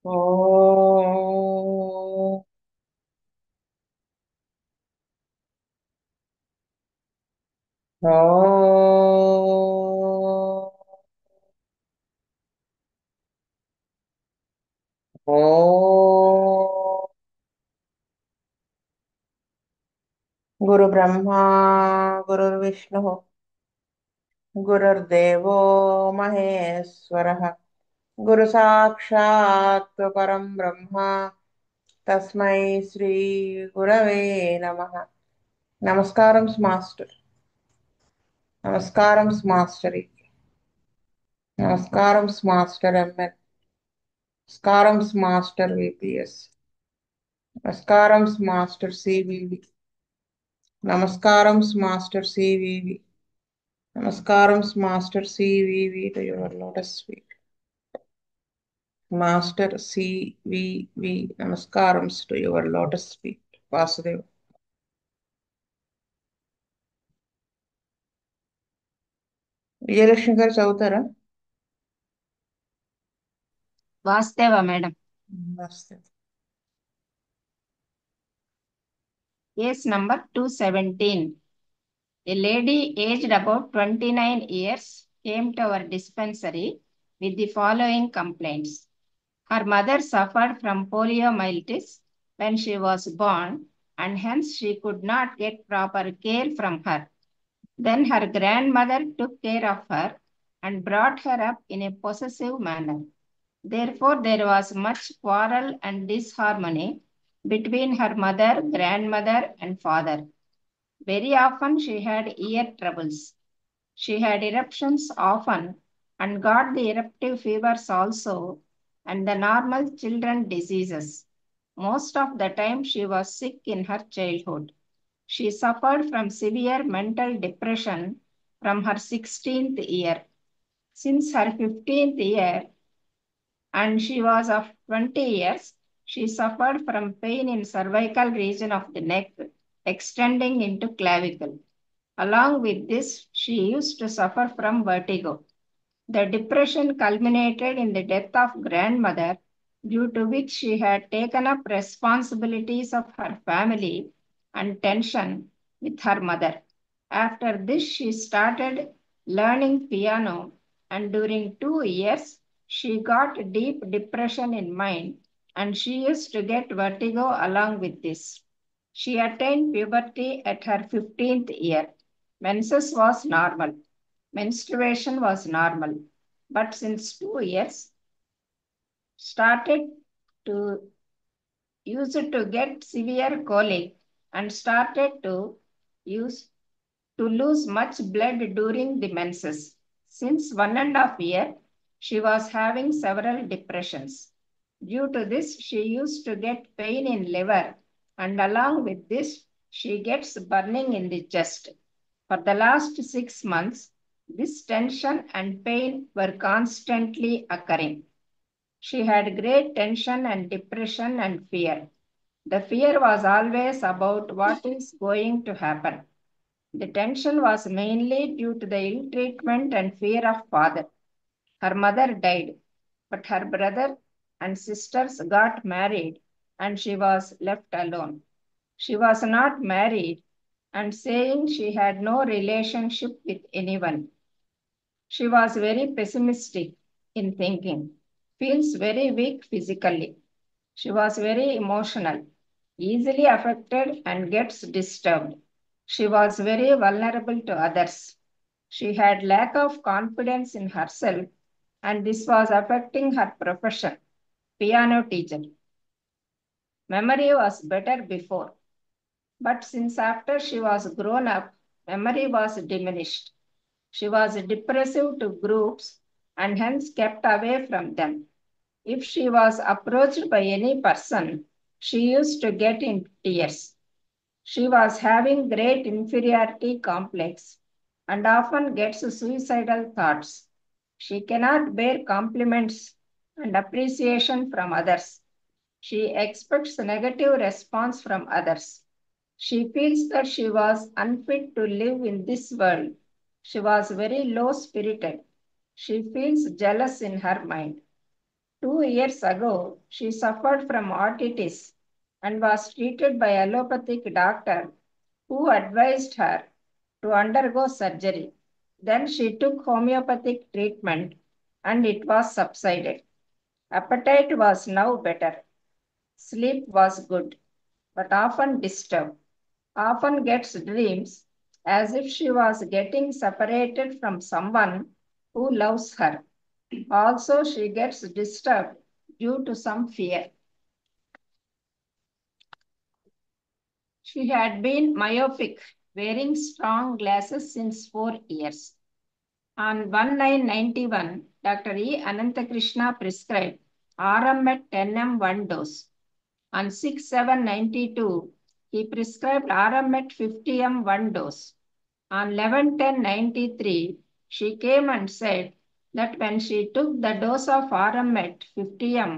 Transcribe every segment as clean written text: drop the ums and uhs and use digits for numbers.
ఓం ఓం ఓం గురు బ్రహ్మా గురుర్విష్ణు గురుర్దేవో మహేశ్వరః గురు సాక్షాత్ పరం బ్రహ్మ తస్మై శ్రీ గురవే నమః. నమస్కారం మాస్టర్. నమస్కారం మాస్టరీ. నమస్కారం మాస్టర్ ఎంఎన్. నమస్కారం మాస్టర్ విపిఎస్. నమస్కారం మాస్టర్ సివివి. నమస్కారం మాస్టర్ సివివి. నమస్కారం master CVV to your lotus feet. Master CVV నమస్కారం to your lotus feet. Vasudev. Vijayalakshmi గారు చదువుతారా? Vastava madam. Vasudev. Case number 217. A lady aged about 29 years came to our dispensary with the following complaints. Her mother suffered from poliomyelitis when she was born, and hence she could not get proper care from her. Then her grandmother took care of her and brought her up in a possessive manner. Therefore, there was much quarrel and disharmony between her mother, grandmother, and father. Very often she had ear troubles. She had eruptions often and got the eruptive fevers also and the normal children diseases. Most of the time she was sick in her childhood. She suffered from severe mental depression from her 16th year. Since her 15th year, and she was of 20 years, she suffered from pain in cervical region of the neck extending into clavicle. Along with this, she used to suffer from vertigo. The depression culminated in the death of grandmother, due to which she had taken up responsibilities of her family and tension with her mother. After this, she started learning piano, and during 2 years, she got deep depression in mind, and she used to get vertigo along with this. She attained puberty at her 15th year. Menses was normal. Menstruation was normal. But since 2 years, started to use it to get severe colic and started to use to lose much blood during the menses. Since 1.5 years, she was having several depressions. Due to this, she used to get pain in liver, and along with this, she gets burning in the chest. For the last 6 months, this tension and pain were constantly occurring. She had great tension and depression and fear. The fear was always about what is going to happen. The tension was mainly due to the ill treatment and fear of father. Her mother died, but her brother and sisters got married and she was left alone. She was not married and saying she had no relationship with anyone. She was very pessimistic in thinking, feels very weak physically. She was very emotional, easily affected, and gets disturbed. She was very vulnerable to others. She had lack of confidence in herself, and this was affecting her profession, piano teacher. Memory was better before, but since after she was grown up, memory was diminished. She was depressive to groups and hence kept away from them. If she was approached by any person, she used to get in tears. She was having great inferiority complex and often gets suicidal thoughts. She cannot bear compliments and appreciation from others. She expects negative response from others. She feels that she was unfit to live in this world. She was very low spirited. She feels jealous in her mind. 2 years ago, she suffered from arthritis and was treated by allopathic doctor who advised her to undergo surgery. Then she took homeopathic treatment and it was subsided. Appetite was now better. Sleep was good, but often disturbed. Often gets dreams as if she was getting separated from someone who loves her. Also, she gets disturbed due to some fear. She had been myopic, wearing strong glasses since 4 years. On 1991, Dr. E. Ananthakrishna prescribed RMet 10M 1 dose. On 6/7/92, he prescribed RMet 50M 1 dose. On 11/10/93, she came and said that when she took the dose of RMet 50M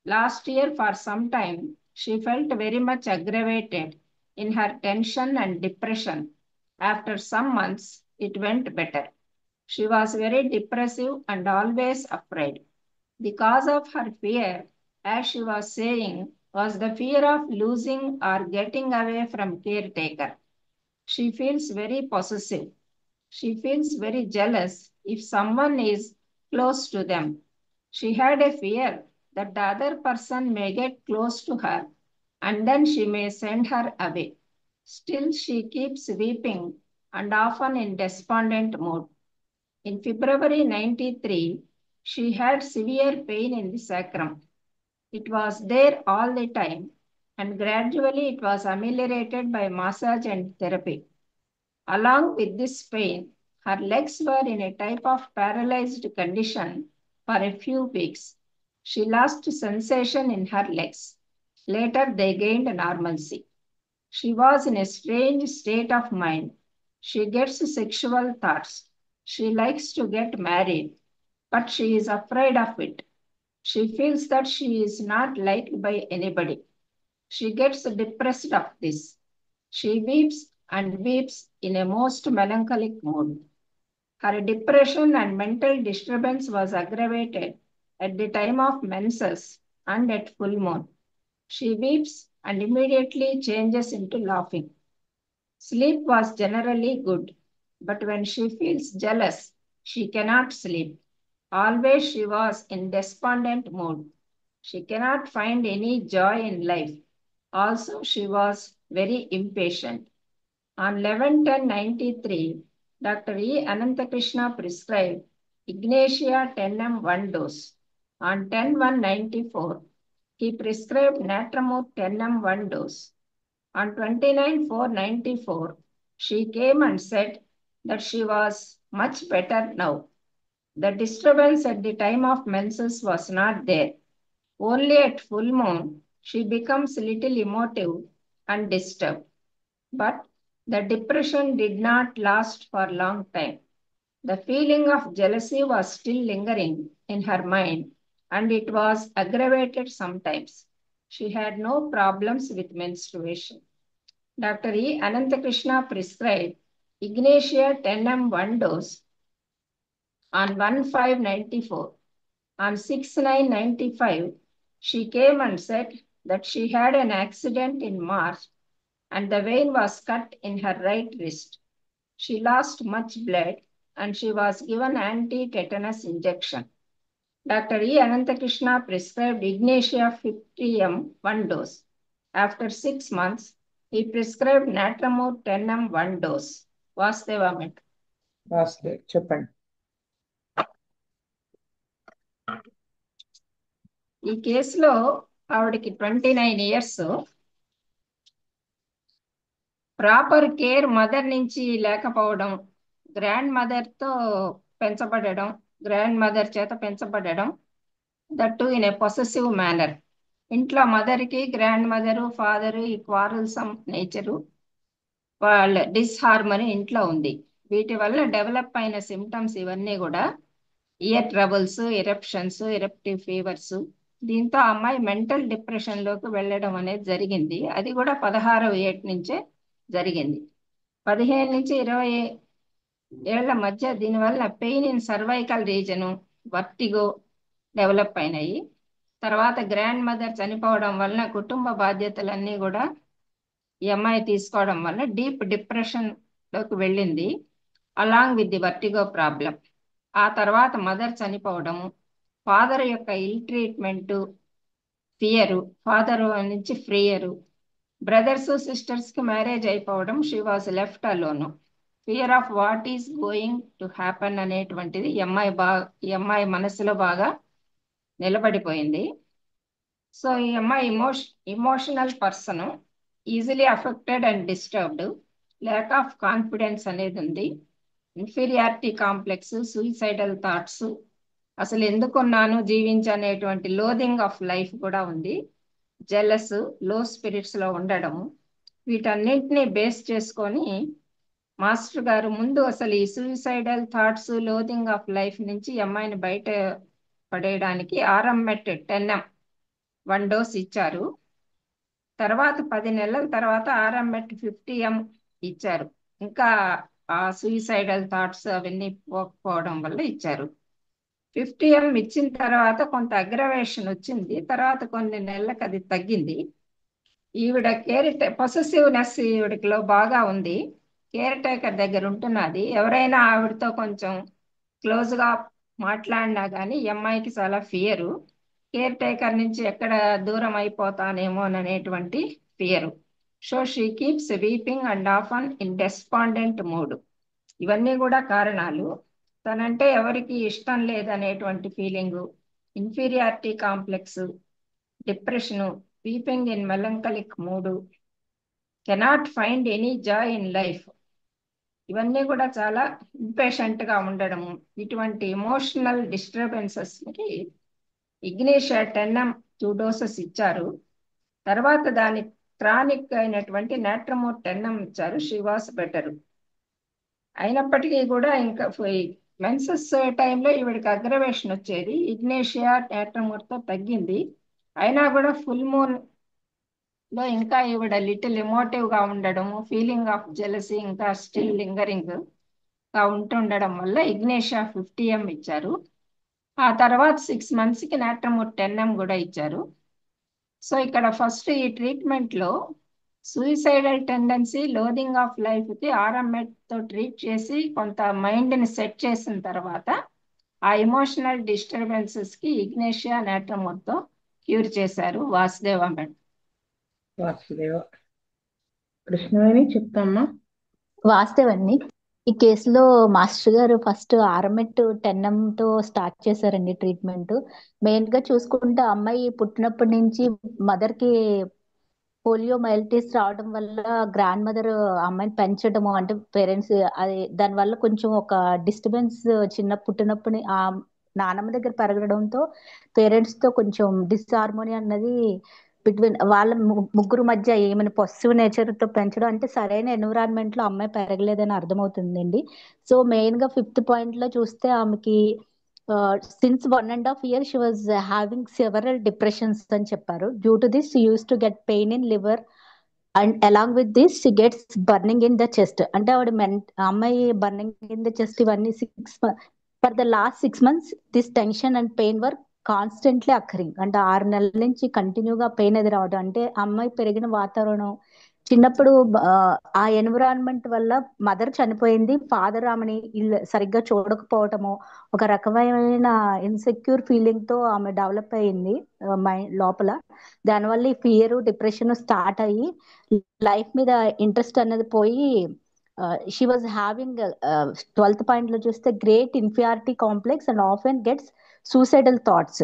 last year for some time, she felt very much aggravated in her tension and depression. After some months, it went better. She was very depressive and always afraid. The cause of her fear, as she was saying, was the fear of losing or getting away from caretaker. She feels very possessive. She feels very jealous if someone is close to them. She had a fear that the other person may get close to her and then she may send her away. Still, she keeps weeping and often in despondent mood. In February 93, she had severe pain in the sacrum. It was there all the time, and gradually it was ameliorated by massage and therapy. Along with this pain, her legs were in a type of paralyzed condition for a few weeks. She lost sensation in her legs. Later, they gained normalcy. She was in a strange state of mind. She gets sexual thoughts. She likes to get married, but she is afraid of it. She feels that she is not liked by anybody. She gets depressed of this. She weeps and weeps in a most melancholic mood. Her depression and mental disturbance was aggravated at the time of menses and at full moon. She weeps and immediately changes into laughing. Sleep was generally good, but when she feels jealous, she cannot sleep. Always she was in despondent mood. She cannot find any joy in life. Also, she was very impatient. On 11/10/93, Dr. E. Ananthakrishna prescribed Ignatia 10M 1 dose. On 10/1/94, he prescribed Natramur 10M 1 dose. On 29/4/94, she came and said that she was much better now. The disturbance at the time of menses was not there. Only at full moon, she becomes little emotive and disturbed. But the depression did not last for a long time. The feeling of jealousy was still lingering in her mind, and it was aggravated sometimes. She had no problems with menstruation. Dr. E. Ananthakrishna prescribed Ignatia 10M 1 dose on 1/5/94. On 6/9/95, she came and said that she had an accident in March and the vein was cut in her right wrist. She lost much blood and she was given anti-tetanus injection. Dr. E. Ananthakrishna prescribed Ignatia 50M 1 dose. After 6 months, he prescribed Natramur 10M 1 dose. Vasudeva. చెప్పండి. ఈ కేసులో ఆవిడకి 29 years. Proper care mother నుంచి లేకపోవడం, గ్రాండ్ మదర్తో పెంచబడడం, grandmother చేత పెంచబడడం, that in a possessive manner. ఇంట్లో మదర్కి గ్రాండ్ మదరు ఫాదరు ఈ క్వారల్సమ్ నేచరు, వాళ్ళ డిస్హార్మనీ ఇంట్లో ఉంది. వీటి వల్ల డెవలప్ అయిన సిమ్టమ్స్ ఇవన్నీ కూడా ear troubles, eruptions, eruptive fevers. దీంతో ఆ అమ్మాయి మెంటల్ డిప్రెషన్లోకి వెళ్ళడం అనేది జరిగింది. అది కూడా 16వ ఏట నుంచే జరిగింది. 15 నుంచి 20 ఏళ్ల మధ్య దీనివల్ల pain in cervical reason, vertigo, develop అయినాయి. తర్వాత గ్రాండ్ మదర్ చనిపోవడం వలన కుటుంబ బాధ్యతలన్నీ కూడా ఈ అమ్మాయి తీసుకోవడం వల్ల డీప్ డిప్రెషన్ లోకి వెళ్ళింది, along with the vertigo problem. ఆ తర్వాత మదర్ చనిపోవడము, ఫాదర్ యొక్క ఇల్ ట్రీట్మెంట్, ఫియరు, ఫాదర్ నుంచి ఫ్రీయరు, బ్రదర్స్ సిస్టర్స్ కి మ్యారేజ్ అయిపోవడం, she was left alone, fear of what is going to happen అనేటువంటిది ఈ అమ్మాయి మనసులో బాగా నిలబడిపోయింది. సో ఈ అమ్మాయి emotional person, easily affected and disturbed, lack of confidence అనేది ఉంది, ఇన్ఫీరియారిటీ కాంప్లెక్స్, సూయిసైడల్ థాట్స్, అసలు ఎందుకున్నాను జీవించనేటువంటి లోదింగ్ ఆఫ్ లైఫ్ కూడా ఉంది, జెలస్, లో స్పిరిట్స్ లో ఉండడము. వీటన్నింటినీ బేస్ చేసుకొని మాస్టర్ గారు ముందు అసలు ఈ సూయిసైడల్ థాట్స్, లోదింగ్ ఆఫ్ లైఫ్ నుంచి ఈ అమ్మాయిని బయట పడేయడానికి ఆర్ఎంఎట్ 10M 1 డోస్ ఇచ్చారు. తర్వాత 10 నెలల తర్వాత ఆర్ఎంఎట్ 50M ఇచ్చారు. ఇంకా ఆ సూయిసైడల్ థాట్స్ అవన్నీ పోకపోవడం వల్ల ఇచ్చారు. 50M ఇచ్చిన తర్వాత కొంత అగ్రవేషన్ వచ్చింది, తర్వాత కొన్ని నెలలకు అది తగ్గింది. ఈవిడ పొసెసివ్నెస్ ఈవిడకిలో బాగా ఉంది, కేర్ టేకర్ దగ్గర ఉంటున్నది. ఎవరైనా ఆవిడతో కొంచెం క్లోజ్ గా మాట్లాడినా కానీ ఈ అమ్మాయికి చాలా ఫియరు, కేర్ టేకర్ నుంచి ఎక్కడ దూరం అయిపోతానేమో అనేటువంటి fear. So she keeps weeping and often in despondent mood. ఇవన్నీ కూడా కారణాలు. తనంటే ఎవరికి ఇష్టం లేదనేటువంటి feeling, inferiority complex, depression, weeping in melancholic mood, cannot find any joy in life, ఇవన్నీ కూడా చాలా ఇంపేషెంట్ గా ఉండడము. ఇటువంటి ఎమోషనల్ డిస్టర్బెన్సెస్ కి ఇగ్నేషియా 10M 2 డోసెస్ ఇచ్చారు. తర్వాత దాని క్రానిక్ అయినటువంటి నాట్రమోర్ 10M ఇచ్చారు. She was better. అయినప్పటికీ కూడా ఇంకా మెన్సెస్ టైంలో ఈవిడికి అగ్రవేషన్ వచ్చేది, ఇగ్నేషియా నాట్రమోర్ తో తగ్గింది. అయినా కూడా ఫుల్ మూన్ లో ఇంకా ఈవిడ లిటిల్ ఎమోటివ్ గా ఉండడము, ఫీలింగ్ ఆఫ్ జెలసీ ఇంకా స్టిల్ లింగరింగ్ గా ఉంటుండడం వల్ల ఇగ్నేషియా 50M ఇచ్చారు. ఆ తర్వాత 6 months కి నాట్రమోర్ 10M కూడా ఇచ్చారు. సో ఇక్కడ ఫస్ట్ ఈ ట్రీట్మెంట్ లో సూయిసైడల్ టెండెన్సీ, లోదింగ్ ఆఫ్ లైఫ్ కి ఆర్ఎంఎట్ తో ట్రీట్ చేసి కొంత మైండ్ ని సెట్ చేసిన తర్వాత ఆ ఎమోషనల్ డిస్టర్బెన్సెస్ కి ఇగ్నేషియా నాట్రమోర్ తో క్యూర్ చేశారు వాసుదేవ మేడం. వాసుదేవ. కృష్ణవేణి చెప్తామ్మా. వాస్తవండి, ఈ కేసులో మాస్టర్ గారు ఫస్ట్ ఆర్ఎంఎట్ 10M తో స్టార్ట్ చేశారండి ట్రీట్మెంట్. మెయిన్ గా చూసుకుంటే అమ్మాయి పుట్టినప్పటి నుంచి మదర్ కి పోలియో మైలిటిస్ రావడం వల్ల గ్రాండ్ మదర్ అమ్మాయిని పెంచడము, అంటే పేరెంట్స్ అది దానివల్ల కొంచెం ఒక డిస్టర్బెన్స్ చిన్న పుట్టినప్పటి ఆ నానమ్మ దగ్గర పెరగడంతో పేరెంట్స్ తో కొంచెం డిస్హార్మోని అన్నది బిట్వీన్ వాళ్ళ ముగ్గురు మధ్య ఏమైనా పాజిటివ్ నేచర్ తో పెంచడం, అంటే సరైన ఎన్విరాన్మెంట్ లో అమ్మాయి పెరగలేదని అర్థమవుతుందండి. సో మెయిన్ గా 5th పాయింట్ లో చూస్తే ఆమెకి since 1.5 years she was having several depressions అని చెప్పారు. Due to this she use to get pain in liver and along with this she gets burning in the chest. అంటే ఆవిడ అమ్మాయి burning in the chest ఇవన్నీ for the last 6 months this tension and pain were constantly occurring. అంటే 6 నెలల నుంచి కంటిన్యూగా pain అది రావడం, అంటే అమ్మాయి పెరిగిన వాతావరణం చిన్నప్పుడు ఆ ఎన్విరాన్మెంట్ వల్ల మదర్ చనిపోయింది, ఫాదర్ ఆమెని సరిగ్గా చూడకపోవటము, ఒక రకమైన ఇన్సెక్యూర్ ఫీలింగ్ తో ఆమె డెవలప్ అయ్యింది మైండ్ లోపల. దానివల్ల ఈ ఫియర్, డిప్రెషన్ స్టార్ట్ అయ్యి లైఫ్ మీద ఇంట్రెస్ట్ అన్నది పోయి she was having 12th point లో చూస్తే great inferiority complex and often gets suicidal thoughts.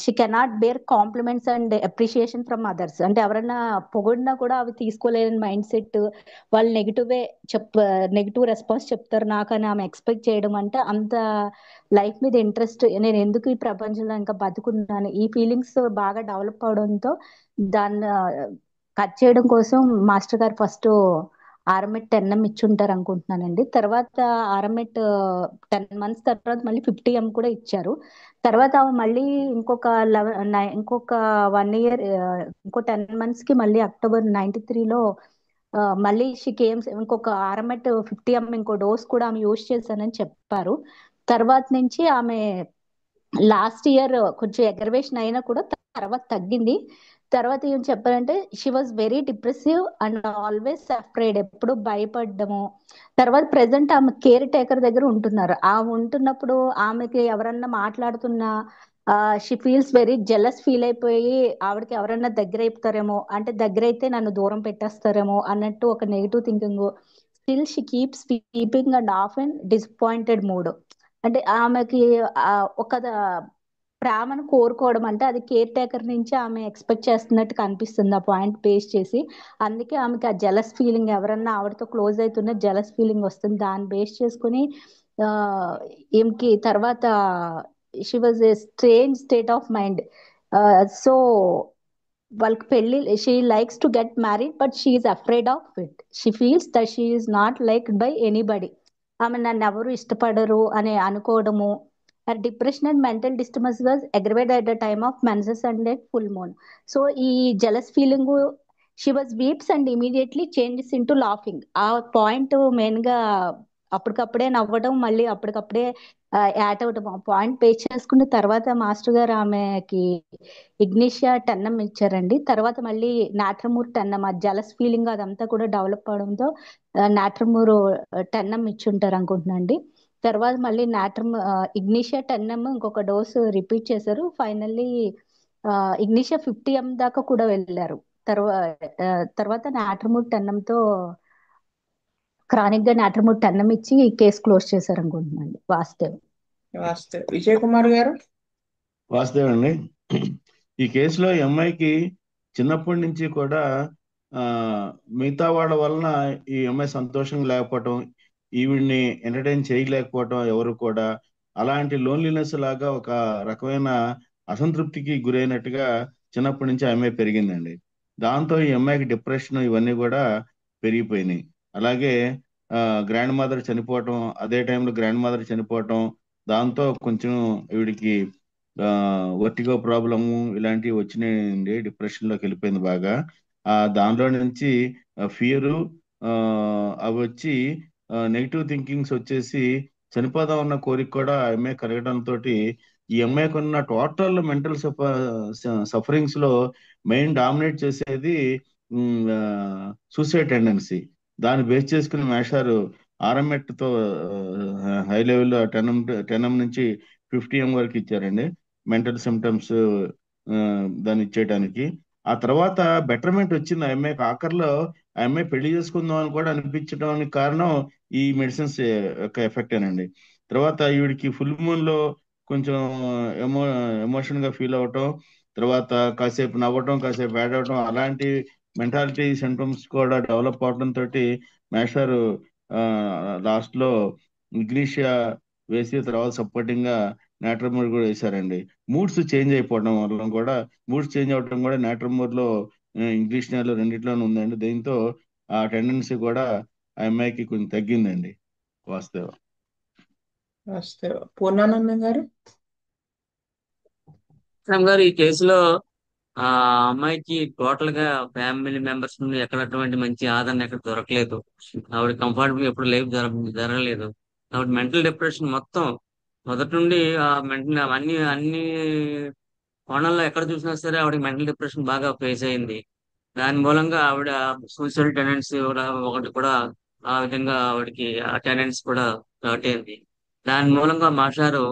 She cannot bear compliments and appreciation from others. అంటే ఎవరైనా పొగిడినా కూడా అవి తీసుకోలేని మైండ్ సెట్, వాళ్ళు నెగిటివ్ రెస్పాన్స్ చెప్తారు నాకని ఆమె ఎక్స్పెక్ట్ చేయడం, అంటే అంత లైఫ్ మీద ఇంట్రెస్ట్, నేను ఎందుకు ఈ ప్రపంచంలో ఇంకా బతుకున్నాను, ఈ ఫీలింగ్స్ బాగా డెవలప్ అవడంతో దాన్ని కట్ చేయడం కోసం మాస్టర్ గారు ఫస్ట్ ఆర్ఎంఎట్ 10M ఇచ్చుంటారు అనుకుంటున్నానండి. తర్వాత ఆర్ఎంఎట్ 10 months తర్వాత మళ్ళీ 50M కూడా ఇచ్చారు. తర్వాత మళ్ళీ ఇంకొక 1 year, ఇంకో 10 months కి మళ్ళీ అక్టోబర్ 93లో మళ్ళీ ఇంకొక ఆర్ఎంఎట్ 50M ఇంకో డోస్ కూడా ఆమె యూజ్ చేశానని చెప్పారు. తర్వాత నుంచి ఆమె లాస్ట్ ఇయర్ కొంచెం ఎగ్రవేషన్ అయినా కూడా తర్వాత తగ్గింది. తర్వాత ఏం చెప్పారంటే she was very depressive and always afraid, ఎప్పుడు భయపడ్డము. తర్వాత ప్రెసెంట్ ఆమె కేర్ టేకర్ దగ్గర ఉంటున్నారు. ఆమె ఉంటున్నప్పుడు ఆమెకి ఎవరన్నా మాట్లాడుతున్నా she feels very jealous feel అయిపోయి ఆవిడకి ఎవరన్నా దగ్గర అయిపోతారేమో, అంటే దగ్గర అయితే నన్ను దూరం పెట్టేస్తారేమో అన్నట్టు ఒక negative thinking. Still she keeps sweeping and of and disappointed mood. అంటే ఆమెకి ఒక ప్రేమను కోరుకోవడం అంటే అది కేర్ టేకర్ నుంచి ఆమె ఎక్స్పెక్ట్ చేస్తున్నట్టు కనిపిస్తుంది ఆ పాయింట్ బేస్ చేసి. అందుకే ఆమెకి ఆ జెలస్ ఫీలింగ్, ఎవరన్నా ఆవిడతో క్లోజ్ అవుతున్న జెలస్ ఫీలింగ్ వస్తుంది. దాన్ని బేస్ చేసుకుని ఆ ఈమెకి తర్వాత she was a strange state of mind. So వాళ్ళకి పెళ్లి, she likes to get married but she is afraid of it. She feels that she is not liked by anybody. ఆమె నన్ను ఎవరు ఇష్టపడరు అని అనుకోవడము. her depression and mental disturbance was aggravated at the time of menses and at full moon. So ఈ jealous feeling, she was weeps and immediately changes into laughing. ఆ point main గా అప్పటికప్పుడే నవ్వడం, మళ్ళీ అప్పటికప్పుడే యాట్ అవడం, ఆ పాయింట్ పే చేసుకున్న తర్వాత మాస్టర్ గారు ఆమెకి ఇగ్నిషియా టెన్నం ఇచ్చారండి. తర్వాత మళ్ళీ నాట్రమూర్ టెన్నం, ఆ జలస్ ఫీలింగ్ అదంతా కూడా డెవలప్ అవడంతో నాట్రమూర్ టెన్నం ఇచ్చుంటారు అనుకుంటున్నాండి. తర్వాత మళ్ళీ ఇగ్నిషియా టెన్ఎం ఇంకొక డోసు రిపీట్ చేశారు. ఫైనల్లీ ఇగ్నిషియా 50 ml దాకా కూడా వెళ్ళారు. తర్వాత నాట్రమూర్ టెన్నంతో క్రానిక్ గా నాట్రమూర్ టెన్నం ఇచ్చి కేసు క్లోజ్ చేశారు అనుకుంటున్నాండి. వాస్తవం. వాస్తవ్. విజయ్ కుమార్ గారు. వాస్తవం అండి. ఈ కేసులో ఈ అమ్మాయికి చిన్నప్పటి నుంచి కూడా ఆ మిగతా వాళ్ళ వలన ఈ అమ్మాయి సంతోషంగా లేకపోవటం, ఈవిడ్ని ఎంటర్టైన్ చేయలేకపోవటం, ఎవరు కూడా అలాంటి లోన్లీనెస్ లాగా ఒక రకమైన అసంతృప్తికి గురైనట్టుగా చిన్నప్పటి నుంచి ఆ అమ్మాయి పెరిగిందండి. దాంతో ఈ అమ్మాయికి డిప్రెషన్ ఇవన్నీ కూడా పెరిగిపోయినాయి. అలాగే గ్రాండ్ మదర్ చనిపోవటం, అదే టైంలో గ్రాండ్ మదర్ చనిపోవటం, దాంతో కొంచెం ఈవిడికి వర్టిగో ప్రాబ్లము ఇలాంటివి వచ్చినాయండి. డిప్రెషన్ లోకి వెళ్ళిపోయింది బాగా. దానిలో నుంచి ఫియరు అవి వచ్చి నెగిటివ్ థింకింగ్స్ వచ్చేసి చనిపోదాం అన్న కోరిక కూడా ఆ అమ్మాయి కలగడంతో ఈ అమ్మాయికి ఉన్న టోటల్ మెంటల్ సఫరింగ్స్ లో మెయిన్ డామినేట్ చేసేది సూసైడ్ టెండెన్సీ. దాన్ని బేస్ చేసుకుని మేషారు ఆర్ఎంఎట్ తో హై లెవెల్ టెన్ఎం నుంచి 50 ml వరకు ఇచ్చారండి మెంటల్ సిమ్టమ్స్ దాన్ని ఇచ్చేయడానికి. ఆ తర్వాత బెటర్మెంట్ వచ్చింది ఆ అమ్మాయికి. ఆఖరిలో ఆ అమ్మాయి పెళ్లి చేసుకుందాం అని కూడా అనిపించడానికి కారణం ఈ మెడిసిన్స్ యొక్క ఎఫెక్ట్ ఏనండి. తర్వాత ఈవిడికి ఫుల్ మూన్ లో కొంచెం ఎమో ఎమోషన్ గా ఫీల్ అవటం, తర్వాత కాసేపు నవ్వటం, కాసేపు ఏడవటం, అలాంటి మెంటాలిటీ సిమ్టమ్స్ కూడా డెవలప్ అవడం తోటి మేషారు లాస్ట్ లో ఇగ్నిషియా వేసి తర్వాత సపోర్టింగ్ గా నాట్రమూర్ కూడా వేశారండి. మూడ్స్ చేంజ్ అయిపోవడం వల్ల కూడా, మూడ్స్ చేంజ్ అవడం కూడా నాట్రమూర్ లో ఇంగ్లీష్ నేలో రెండిట్లోనూ ఉందండి. దీంతో ఆ టెండెన్సీ కూడా ఆ అమ్మాయికి కొంచెం తగ్గిందండి. వాస్తవం. వాస్తవ్. పూర్ణానందం గారు. గారు ఈ కేసులో ఆ అమ్మాయికి టోటల్ గా ఫ్యామిలీ మెంబర్స్ నుండి ఎక్కడ అటువంటి మంచి ఆదరణ ఎక్కడ దొరకలేదు. ఆవిడ కంఫర్టబుల్ ఎప్పుడు లైఫ్ జరగలేదు. ఆవిడ మెంటల్ డిప్రెషన్ మొత్తం మొదటి నుండి ఆ మెంటల్ అన్ని అన్ని కోణాల్లో ఎక్కడ చూసినా సరే ఆవిడ మెంటల్ డిప్రెషన్ బాగా ఫేస్ అయింది. దాని మూలంగా ఆవిడ సూసైడ్ టెండెన్సీ కూడా ఒకటి కూడా ఆ విధంగా ఆవిడకి ఆ టెండెన్సీ కూడా స్టార్ట్ అయింది. దాని మూలంగా మాస్టారు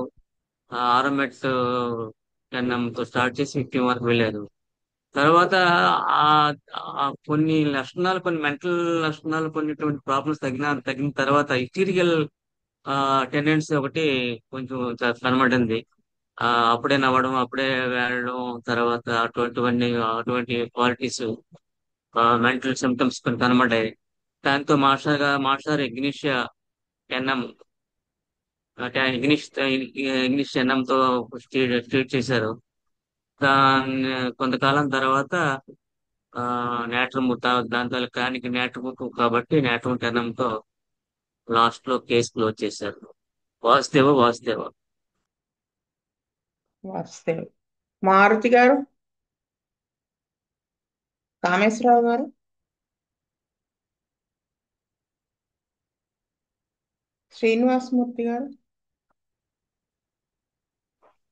ఆర్ఎంఎట్ తో స్టార్ట్ చేసి 50 వరకు వెళ్ళారు. తర్వాత ఆ కొన్ని లక్షణాలు, కొన్ని మెంటల్ లక్షణాలు, కొన్ని ప్రాబ్లమ్స్ తగిన తర్వాత హిస్టీరియల్ టెండెన్సీ ఒకటి కొంచెం కనబడింది. అప్పుడే నవ్వడం, అప్పుడే వేడడం, తర్వాత అటువంటి క్వాలిటీస్ మెంటల్ సిమ్టమ్స్ కొన్ని కనబడ్డాయి. దాంతో master Ignatia NM English English ఎన్ఎంతో ట్రీట్ చేశారు. దాన్ని కొంతకాలం తర్వాత దాంతో కానికి నేట్రము కాబట్టి నేట్రము టెన్నంతో లాస్ట్ లో కేసు క్లోజ్ చేశారు. వాసుదేవ. వాస్తవ్. మారుతి గారు. కామేశ్వరరావు గారు. శ్రీనివాసమూర్తి గారు.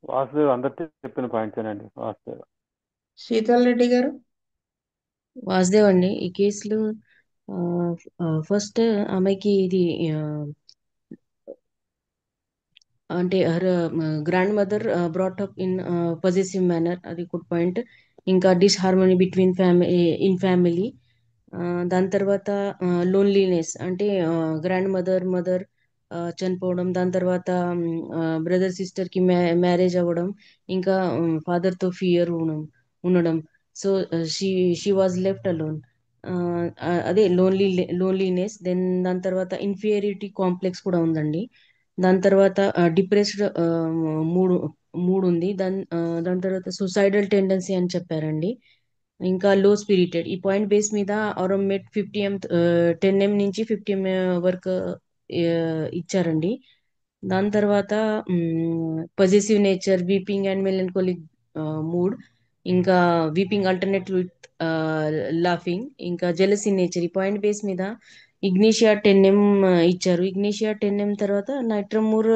వాసుదేవ్ అందరు చెప్పిన పాయింట్స్ అండి. వాసుదేవ్ శీతల్ రెడ్డి గారు. వాసుదేవ్ అండి. ఈ కేసులో ఫస్ట్ ఆమెకి ఇది అంటే her grand mother brought up in possessive manner, అది గుడ్ పాయింట్. ఇంకా డిస్హార్మోనీ బిట్వీన్ ఫ్యామిలీ. దాని తర్వాత లోన్లీనెస్, అంటే గ్రాండ్ మదర్ చనిపోవడం, దాని తర్వాత బ్రదర్ సిస్టర్ కి మ్యారేజ్ అవ్వడం, ఇంకా father తో ఫియర్ ఉండడం. So she was left alone. అదే లోన్లీనెస్. దెన్ దాని తర్వాత ఇన్ఫీరియారిటీ కాంప్లెక్స్ కూడా ఉందండి. దాని తర్వాత డిప్రెస్డ్ మూడ్ మూడ్ ఉంది. దాని తర్వాత సూసైడల్ టెండెన్సీ అని చెప్పారండి. ఇంకా లో స్పిరిటెడ్. ఈ పాయింట్ బేస్ మీద ఆరోమెట్ 50M 10M నుంచి 50M వరకు ఇచ్చారండి. దాని తర్వాత possessive nature, weeping and melancholic mood, ఇంకా వీపింగ్ ఆల్టర్నేట్ విత్ లాఫింగ్, ఇంకా జెలసీ నేచర్. ఈ పాయింట్ బేస్ మీద ఇగ్నిషియా 10M ఇచ్చారు. ఇగ్నిషియా 10M తర్వాత నైట్రమూర్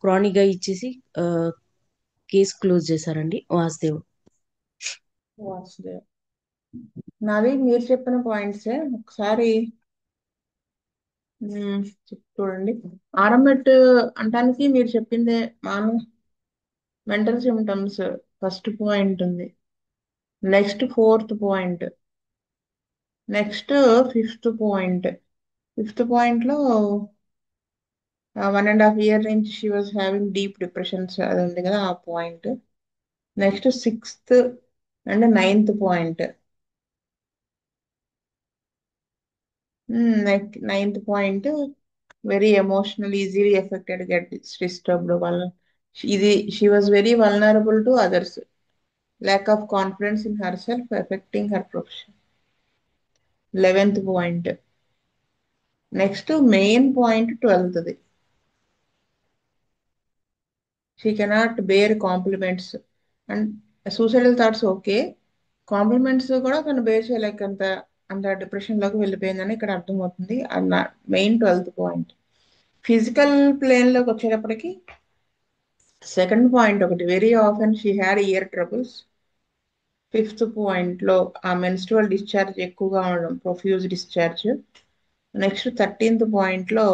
క్రానిక్ గా ఇచ్చేసి కేసు క్లోజ్ చేశారండి. వాసుదేవ్. వాసుదేవ్. నాది మీరు చెప్పిన పాయింట్సే ఒకసారి చూడండి. ఆర్ఎంఎట్ అంటానికి మీరు చెప్పిందే మెంటల్ సిమ్టమ్స్ ఫస్ట్ పాయింట్ ఉంది. Next 4th point, next 5th point. 5th పాయింట్లో 1.5 year నుంచి she was having deep depressions, అది ఉంది కదా ఆ point. Next 6th and 9th point. 9th point very emotional, easily affected, get disturbed వల్ల ఇది she was very vulnerable to others, lack of confidence in herself affecting her profession. 11th point. Next main point 12th. She cannot bear compliments and suicidal thoughts. Okay, compliments కూడా తను bear చేయలేక అంత depression లోకి వెళ్ళిపోయిందని ఇక్కడ అర్థమవుతుంది. అది main 12th point. Physical plane లోకి వచ్చేటప్పటికి సెకండ్ పాయింట్ ఒకటి, very often she had ear troubles. 5th point లో ఆ మెన్స్ట్రువల్ డిశ్చార్జ్ ఎక్కువగా ఉండడం, profuse discharge. Next 13th point లో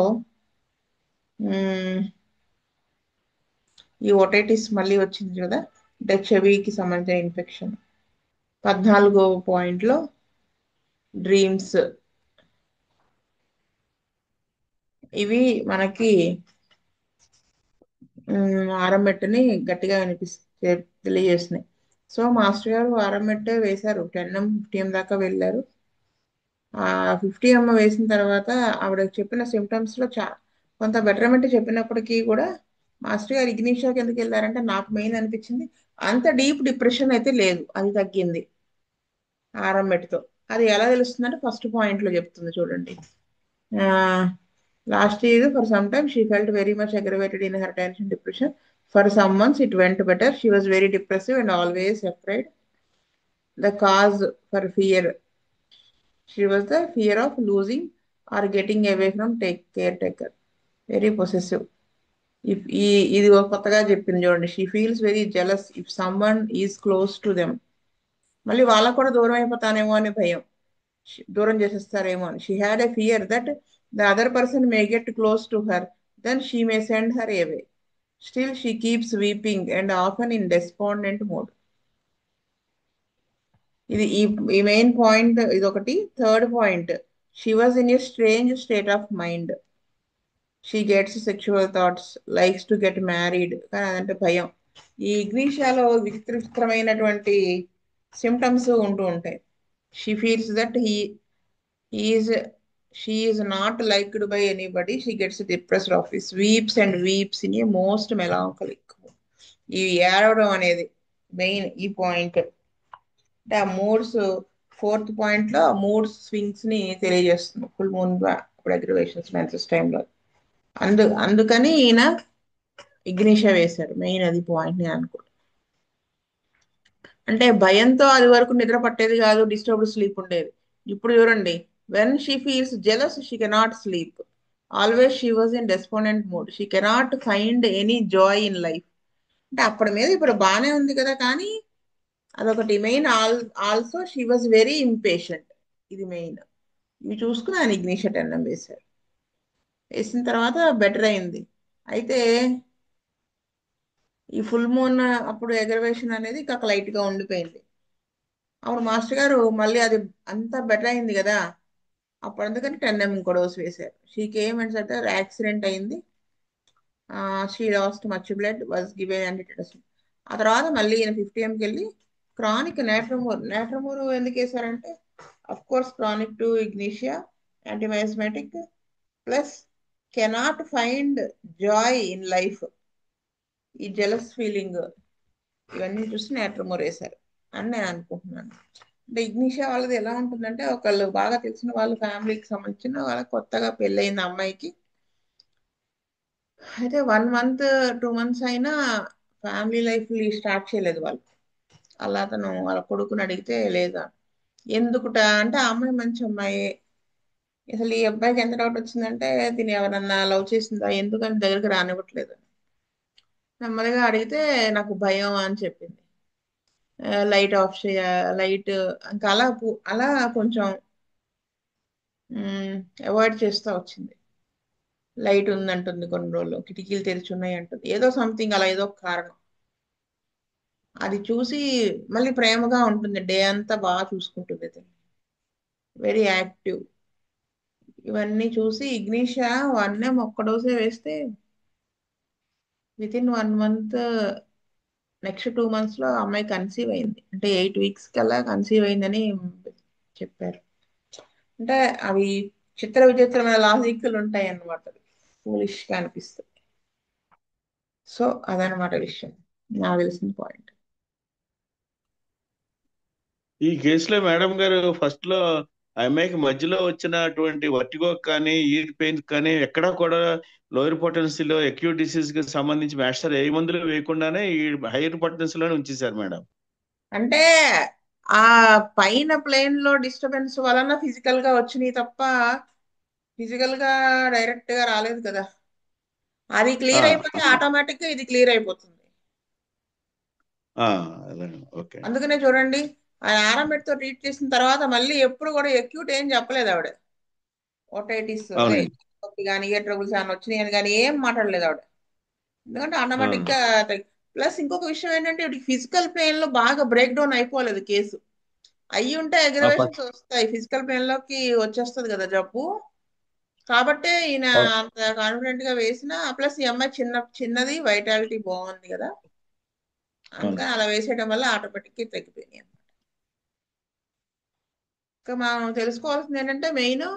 ఈ ఓటైటిస్ మళ్ళీ వచ్చింది కదా, అంటే చెవికి సంబంధించిన ఇన్ఫెక్షన్. 14వ పాయింట్ లో డ్రీమ్స్. ఇవి మనకి ఆరంబెట్టుని గట్టిగా తెలియజేస్తున్నాయి. సో మాస్టర్ గారు ఆరంబెట్టే వేశారు, 10M 50M దాకా వెళ్ళారు. 50M వేసిన తర్వాత ఆవిడ చెప్పిన సిమ్టమ్స్ లో కొంత బెటర్మెంట్ చెప్పినప్పటికీ కూడా మాస్టర్ గారు ఇగ్నిషియాకి ఎందుకు వెళ్ళారంటే నాకు మెయిన్ అనిపించింది అంత డీప్ డిప్రెషన్ అయితే లేదు, అది తగ్గింది ఆరంబెట్తో. అది ఎలా తెలుస్తుందంటే ఫస్ట్ పాయింట్ లో చెప్తుంది చూడండి. Last year for some time she felt very much aggravated in her tension depression. For some months it went better. She was very depressive and always afraid. The cause for fear, she was the fear of losing or getting away from care taker. Very possessive. ఇది కొత్తగా చెప్పింది చూడండి. She feels very jealous if someone is close to them. మళ్ళీ వాళ్ళకు కూడా దూరం అయిపోతానేమో అని భయం, దూరం చేసేస్తారేమో అని. She had a fear that the other person may get close to her, then she may send her away. Still she keeps weeping and often in despondent mode. ఇది ఈ మెయిన్ పాయింట్ ఇదొకటి. 3rd point, she was in a strange state of mind. She gets sexual thoughts, likes to get married. కానీ అదంటే భయం. ఈ ఇగ్నిషియాలో విచిత్రమైనటువంటి symptoms ఉంటూ ఉంటాయి. She feels that she is not liked by anybody. She gets depressed of his weeps and weeps in a most melancholic. ఈ ఏడవడం అనేది మెయిన్ ఈ పాయింట్. అంటే ఆ మూడ్స్ 4th పాయింట్ లో మూడ్స్ స్వింగ్స్ ని తెలియజేస్తుంది. ఫుల్ మూన్ అప్పుడు అగ్రివేషన్స్ మెన్సెస్ టైంలో. అందుకని ఈయన ఇగ్నిషియా వేశాడు. మెయిన్ అది పాయింట్ నేను అనుకుంటా. అంటే భయంతో అది వరకు నిద్ర పట్టేది కాదు, డిస్టర్బ్డ్ స్లీప్ ఉండేది. ఇప్పుడు చూడండి, when she feels jealous she cannot sleep. Always she was in despondent mood. She cannot find any joy in life. అంటే అప్పటి మీద ఇప్పుడు బాగానే ఉంది కదా, కానీ అదొకటి main. Also she was very impatient. ఇది మెయిన్. ఇవి చూసుకుని ఆయన ఇగ్నిషియా టెన్నం వేశారు. వేసిన తర్వాత బెటర్ అయింది. అయితే ఈ ఫుల్ మూన్ అప్పుడు ఎగరవేషన్ అనేది కాక లైట్ గా ఉండిపోయింది. అప్పుడు మాస్టర్ గారు మళ్ళీ అది అంతా బెటర్ అయింది కదా, అప్పుడు అందుకని 10 ఇంకో డోస్ వేశారు. షీకి ఏమంటే సార్ యాక్సిడెంట్ అయింది. She lost much blood was given antitetanus. ఆ తర్వాత మళ్ళీ ఈయన 50 mకి వెళ్ళి క్రానిక్ నేట్రమోర్ ఎందుకు వేశారంటే of course chronic to Ignatia, antimiasmatic, plus cannot find joy in life, ఈ జెలస్ ఫీలింగ్, ఇవన్నీ చూసి నేట్రమోర్ వేశారు అని నేను అనుకుంటున్నాను. అంటే ఇగ్నిషియా వాళ్ళది ఎలా ఉంటుందంటే, ఒకళ్ళు బాగా తెలిసిన వాళ్ళ ఫ్యామిలీకి సంబంధించిన వాళ్ళ కొత్తగా పెళ్ళయింది అమ్మాయికి. అయితే 1 month 2 months అయినా ఫ్యామిలీ లైఫ్ స్టార్ట్ చేయలేదు వాళ్ళు. అలా అతను వాళ్ళ కొడుకుని అడిగితే లేదా ఎందుకుట అంటే ఆ అమ్మాయి మంచి అమ్మాయి, అసలు ఈ అబ్బాయికి ఎంత డౌట్ వచ్చిందంటే దీన్ని ఎవరన్నా లవ్ చేసిందా, ఎందుకని దగ్గరికి రానివ్వట్లేదు. నెమ్మదిగా అడిగితే నాకు భయం అని చెప్పింది. లైట్ ఆఫ్ చేయ, లైట్ ఇంకా అలా అలా కొంచెం అవాయిడ్ చేస్తూ వచ్చింది. లైట్ ఉందంటుంది కొన్ని రోజులు, కిటికీలు తెరిచి ఉన్నాయి అంటుంది, ఏదో సంథింగ్ అలా ఏదో ఒక కారణం. అది చూసి మళ్ళీ ప్రేమగా ఉంటుంది, డే అంతా బాగా చూసుకుంటుంది, వెరీ యాక్టివ్. ఇవన్నీ చూసి ఇగ్నిషియా ఒక్క డోసే వేస్తే with in 1 month, next 2 months లో అమ్మాయి కన్సీవ్ అయింది. అంటే 8 weeks కల్లా కన్సీవ్ అయిందని చెప్పారు. అంటే అవి చిత్ర విచిత్రమైన లాజిక్లు ఉంటాయి అన్నమాట, ఫూలిష్ గా అనిపిస్తాయి. సో అదనమాట విషయం, నాకు తెలిసిన పాయింట్. ఈ కేసులో మేడం గారు ఫస్ట్ లో ఆ అమ్మాయికి మధ్యలో వచ్చినటువంటి వర్టిగో కానీ ఇయర్ పెయిన్ కానీ ఎక్కడా కూడా లోయర్ పొటెన్సీలో అక్యూట్ డిసీజ్ కి సంబంధించి మాస్టర్ ఏ మందులు వేయకుండానే ఈ హైయర్ పొటెన్సీలోనే ఉంచేశారు మేడం. అంటే ఆ పైన ప్లేన్ లో డిస్టర్బెన్స్ వలన ఫిజికల్ గా వచ్చినాయి తప్ప ఫిజికల్ గా డైరెక్ట్ గా రాలేదు కదా. అది క్లియర్ అయిపోతే ఆటోమేటిక్ గా ఇది క్లియర్ అయిపోతుంది. ఓకే. అందుకనే చూడండి, ఆయన ఆర్ఎంఎట్ తో ట్రీట్ చేసిన తర్వాత మళ్ళీ ఎప్పుడు కూడా ఎక్యూట్ ఏం చెప్పలేదు ఆవిడ. ఓటైటిస్ అవునండి. కానీ ఇయర్ ట్రబుల్స్ ఏమైనా వచ్చినాయి అని కానీ ఏం మాట్లాడలేదు ఆవిడ. ఎందుకంటే ఆటోమేటిక్ గా ప్లస్ ఇంకొక విషయం ఏంటంటే ఇవి ఫిజికల్ పెయిన్ లో బాగా బ్రేక్ డౌన్ అయిపోలేదు కేసు. అయ్యి ఉంటే అగ్రవేషన్స్ వస్తాయి, ఫిజికల్ పెయిన్ లోకి వచ్చేస్తుంది కదా జబ్బు. కాబట్టి ఈయన అంత కాన్ఫిడెంట్ గా వేసిన, ప్లస్ ఈ అమ్మాయి చిన్నది, వైటాలిటీ బాగుంది కదా, అందుకని అలా వేసేయడం వల్ల ఆటోమేటిక్ గా తగ్గిపోయినాయి. ఇంకా మనం తెలుసుకోవాల్సింది ఏంటంటే మెయిన్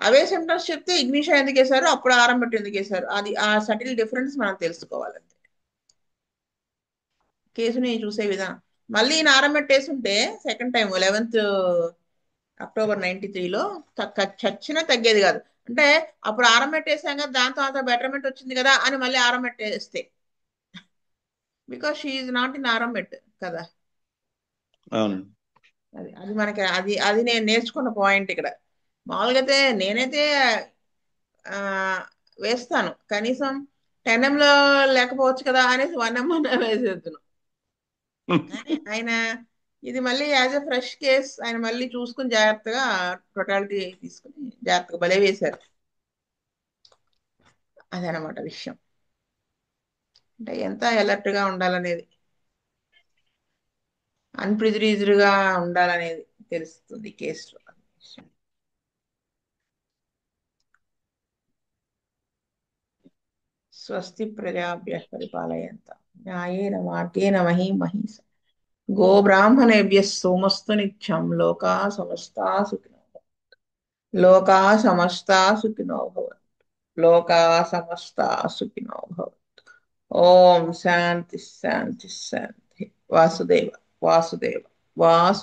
అవే సిమ్టమ్స్ చెప్తే ఇగ్నిషియా ఎందుకు వేశారు, అప్పుడు ఆరంభట్టు ఎందుకు వేశారు, అది ఆ సటిల్ డిఫరెన్స్ మనం తెలుసుకోవాలంటే కేసుని చూసే విధానం. మళ్ళీ ఈయన ఆరంభట్టు వేసుంటే సెకండ్ టైం 11th October 93లో చచ్చినా తగ్గేది కాదు. అంటే అప్పుడు ఆరంభట్టు వేసాం కదా, దాంతో అంత బెటర్మెంట్ వచ్చింది కదా అని మళ్ళీ ఆరంభట్టు వేస్తే, because she is not in aurum met కదా. అది అది మనకి అది అది నేను నేర్చుకున్న పాయింట్ ఇక్కడ. మామూలుగా అయితే నేనైతే వేస్తాను, కనీసం 10 లో లేకపోవచ్చు కదా అనేసి 1 వేసేద్దును. కానీ ఆయన ఇది మళ్ళీ యాజ్ ఎ ఫ్రెష్ కేస్ ఆయన మళ్ళీ చూసుకుని జాగ్రత్తగా టోటాలిటీ తీసుకుని జాగ్రత్తగా భలే వేశారు. అదనమాట విషయం. అంటే ఎంత అలర్ట్ గా ఉండాలనేది, అన్ప్రిజరైజ్డ్ గా ఉండాలనేది తెలుస్తుంది కేసులో. స్వస్తి ప్రజాభ్యః పరిపాలయంతాం న్యాయేన మార్గేణ మహీం మహీసా గో బ్రాహ్మణేభ్యః సోమస్తు నిత్యం లోకా సమస్తా సుఖినో లోకా సమస్తా సుఖినో భవంతు. లోకా సమస్తా సుఖినో భవంతు. ఓం శాంతి శాంతి శాంతి. వాసుదేవ వాసుదేవ వాసు